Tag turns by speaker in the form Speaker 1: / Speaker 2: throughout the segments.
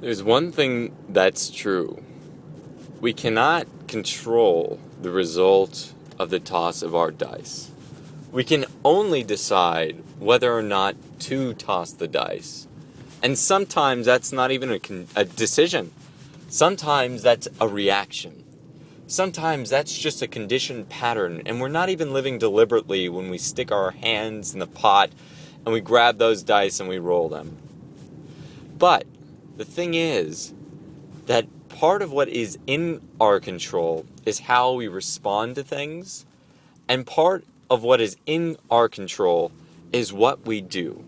Speaker 1: There's one thing that's true. We cannot control the result of the toss of our dice. We can only decide whether or not to toss the dice. And sometimes that's not even a decision. Sometimes that's a reaction. Sometimes that's just a conditioned pattern, and we're not even living deliberately when we stick our hands in the pot and we grab those dice and we roll them. But the thing is that part of what is in our control is how we respond to things, and part of what is in our control is what we do.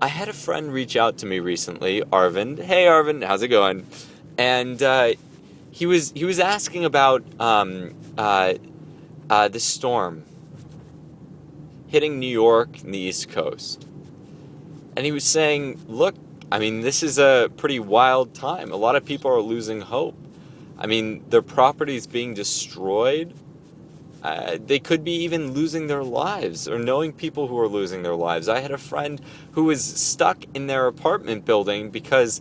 Speaker 1: I had a friend reach out to me recently, Arvind. Hey Arvind, how's it going? And he was asking about this storm hitting New York and the East Coast. And he was saying, look, I mean, this is a pretty wild time. A lot of people are losing hope. I mean, their property's being destroyed. They could be even losing their lives or knowing people who are losing their lives. I had a friend who was stuck in their apartment building because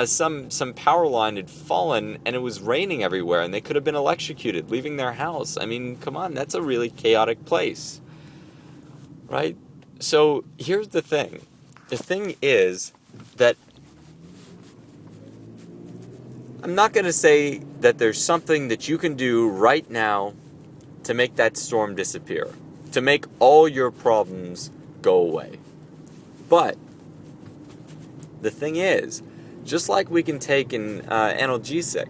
Speaker 1: some power line had fallen and it was raining everywhere and they could have been electrocuted, leaving their house. I mean, come on, that's a really chaotic place, right? So here's the thing. The thing is that I'm not going to say that there's something that you can do right now to make that storm disappear, to make all your problems go away. But the thing is, just like we can take an analgesic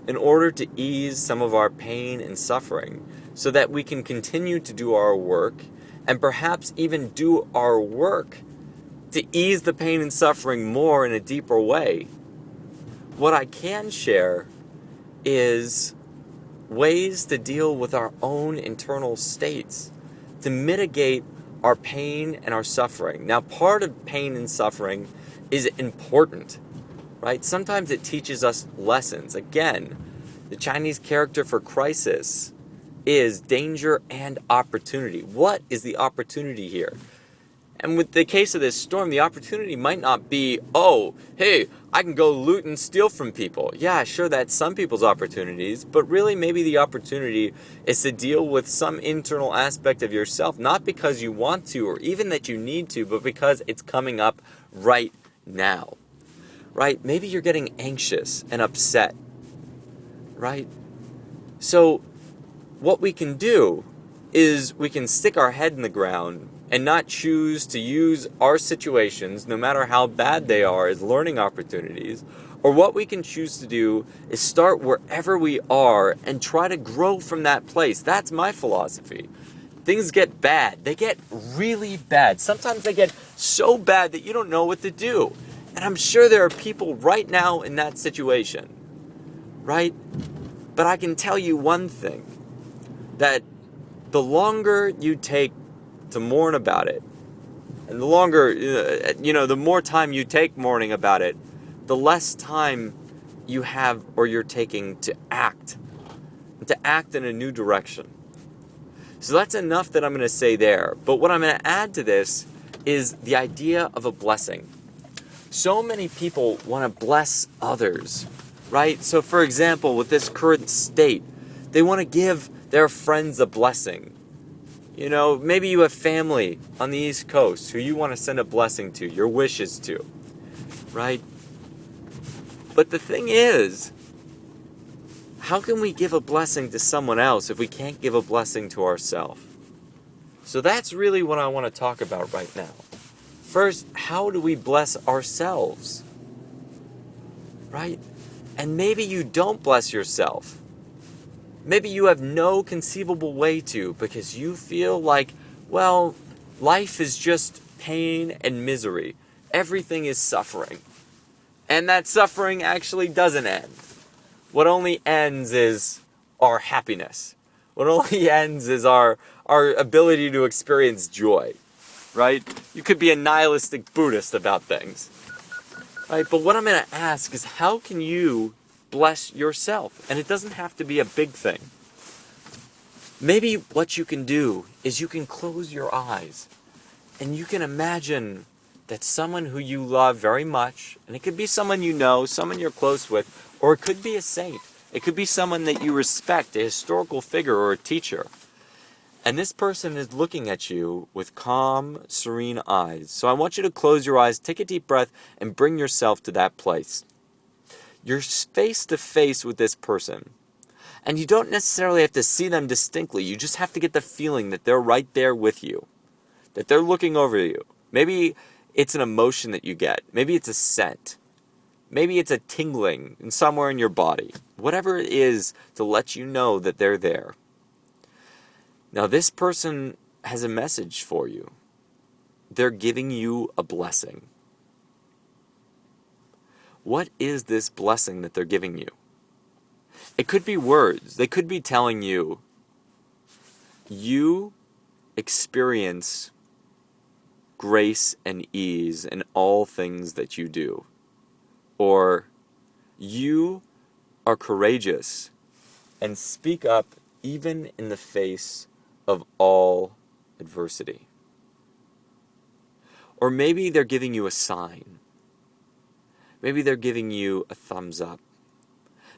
Speaker 1: in order to ease some of our pain and suffering so that we can continue to do our work and perhaps even do our work to ease the pain and suffering more in a deeper way, what I can share is ways to deal with our own internal states, to mitigate our pain and our suffering. Now, part of pain and suffering is important, right? Sometimes it teaches us lessons. Again, the Chinese character for crisis is danger and opportunity. What is the opportunity here? And with the case of this storm, the opportunity might not be, oh, hey, I can go loot and steal from people. Yeah, sure, that's some people's opportunities, but really maybe the opportunity is to deal with some internal aspect of yourself, not because you want to or even that you need to, but because it's coming up right now, right? Maybe you're getting anxious and upset, right? So what we can do is we can stick our head in the ground and not choose to use our situations, no matter how bad they are, as learning opportunities. Or what we can choose to do is start wherever we are and try to grow from that place. That's my philosophy. Things get bad. They get really bad. Sometimes they get so bad that you don't know what to do. And I'm sure there are people right now in that situation, right? But I can tell you one thing, that the longer you take to mourn about it, and the longer, the more time you take mourning about it, the less time you have or you're taking to act in a new direction. So that's enough that I'm going to say there. But what I'm going to add to this is the idea of a blessing. So many people want to bless others, right? So for example, with this current state, they want to give their friends a blessing. You know, maybe you have family on the East Coast who you want to send a blessing to, your wishes to, right? But the thing is, how can we give a blessing to someone else if we can't give a blessing to ourselves? So that's really what I want to talk about right now. First, how do we bless ourselves? Right? And maybe you don't bless yourself. Maybe you have no conceivable way to because you feel like, well, life is just pain and misery. Everything is suffering. And that suffering actually doesn't end. What only ends is our happiness. What only ends is our ability to experience joy, right? You could be a nihilistic Buddhist about things, right? But what I'm going to ask is, how can you bless yourself? And it doesn't have to be a big thing. Maybe what you can do is you can close your eyes and you can imagine that someone who you love very much, and it could be someone you know, someone you're close with, or it could be a saint. It could be someone that you respect, a historical figure or a teacher. And this person is looking at you with calm, serene eyes. So I want you to close your eyes, take a deep breath, and bring yourself to that place. You're face to face with this person. And you don't necessarily have to see them distinctly. You just have to get the feeling that they're right there with you, that they're looking over you. Maybe it's an emotion that you get. Maybe it's a scent. Maybe it's a tingling in somewhere in your body. Whatever it is to let you know that they're there. Now this person has a message for you. They're giving you a blessing. What is this blessing that they're giving you? It could be words. They could be telling you, you experience grace and ease in all things that you do. Or you are courageous and speak up even in the face of all adversity. Or maybe they're giving you a sign. Maybe they're giving you a thumbs up.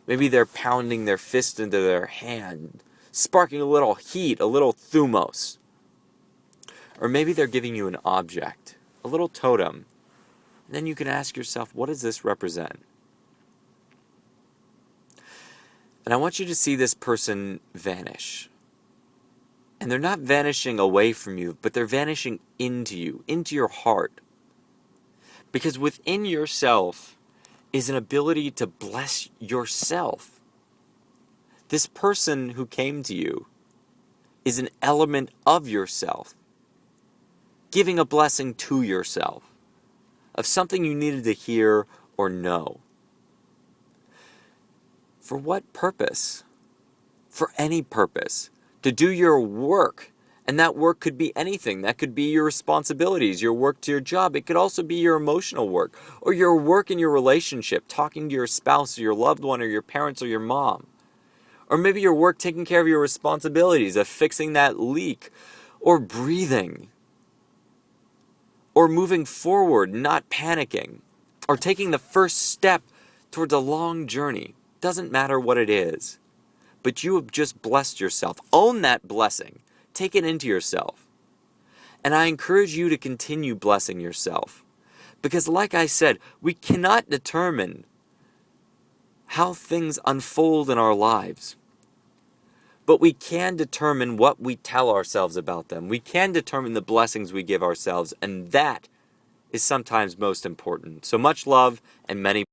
Speaker 1: Maybe they're pounding their fist into their hand, sparking a little heat, a little thumos. Or maybe they're giving you an object, a little totem. And then you can ask yourself, what does this represent? And I want you to see this person vanish. And they're not vanishing away from you, but they're vanishing into you, into your heart. Because within yourself is an ability to bless yourself. This person who came to you is an element of yourself, giving a blessing to yourself, of something you needed to hear or know. For what purpose? For any purpose. To do your work. And that work could be anything. That could be your responsibilities, your work to your job. It could also be your emotional work, or your work in your relationship, talking to your spouse or your loved one or your parents or your mom. Or maybe your work taking care of your responsibilities, of fixing that leak, or breathing, or moving forward, not panicking, or taking the first step towards a long journey. Doesn't matter what it is. But you have just blessed yourself. Own that blessing. Take it into yourself. And I encourage you to continue blessing yourself. Because like I said, we cannot determine how things unfold in our lives. But we can determine what we tell ourselves about them. We can determine the blessings we give ourselves. And that is sometimes most important. So much love and many